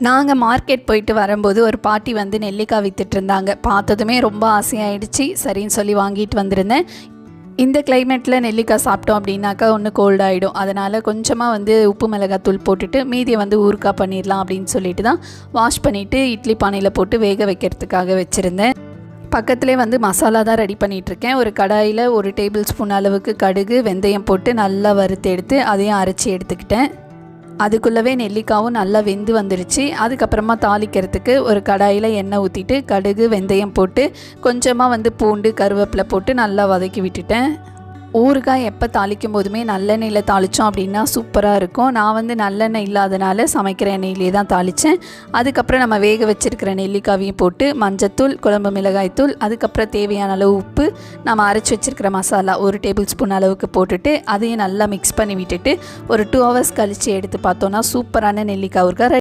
நாங்கள் மார்க்கெட் போயிட்டு வரும்போது ஒரு பாட்டி வந்து நெல்லிக்காய் வித்துட்டு இருந்தாங்க. பார்த்ததுமே ரொம்ப ஆசையாயிடுச்சு. சரின்னு சொல்லி வாங்கிட்டு வந்திருந்தேன். இந்த கிளைமேட்டில் நெல்லிக்காய் சாப்பிட்டோம் அப்படின்னாக்கா ஒன்று கோல்ட் ஆகிடும். அதனால் கொஞ்சமாக வந்து உப்பு மிளகாத்தூள் போட்டுட்டு மீதியை வந்து ஊறுகாய் பண்ணிடலாம் அப்படின்னு சொல்லிட்டு தான் வாஷ் பண்ணிவிட்டு இட்லி பானையில் போட்டு வேக வைக்கிறதுக்காக வச்சுருந்தேன். பக்கத்துலேயே வந்து மசாலா தான் ரெடி பண்ணிகிட்ருக்கேன். ஒரு கடாயில் 1 டேபிள் ஸ்பூன் அளவுக்கு கடுகு வெந்தயம் போட்டு நல்லா வறுத்து எடுத்து அதையும் அரைச்சி எடுத்துக்கிட்டேன். அதுக்குள்ளவே நெல்லிக்காவும் நல்லா வெந்து வந்துடுச்சு. அதுக்கப்புறமா தாளிக்கிறதுக்கு ஒரு கடாயில் எண்ணெய் ஊற்றிட்டு கடுகு வெந்தயம் போட்டு கொஞ்சமாக வந்து பூண்டு கருவேப்பிலை போட்டு நல்லா வதக்கி விட்டுட்டேன். ஊறுகாய் எப்போ தாளிக்கும் போதுமே நல்லெண்ணெயில் தாளித்தோம் அப்படின்னா சூப்பராக இருக்கும். நான் வந்து நல்லெண்ணெய் இல்லாதனால சமைக்கிற எண்ணெயிலே தான் தாளித்தேன். அதுக்கப்புறம் நம்ம வேக வச்சுருக்கிற நெல்லிக்காவையும் போட்டு மஞ்சத்தூள் குழம்பு மிளகாய்த்தூள் அதுக்கப்புறம் தேவையான அளவு உப்பு நம்ம அரைச்சி வச்சுருக்கிற மசாலா 1 டேபிள் ஸ்பூன் அளவுக்கு போட்டுட்டு அதையும் நல்லா மிக்ஸ் பண்ணி விட்டுட்டு ஒரு 2 ஹவர்ஸ் கழித்து எடுத்து பார்த்தோன்னா சூப்பரான நெல்லிக்காய் ஊறுகாய்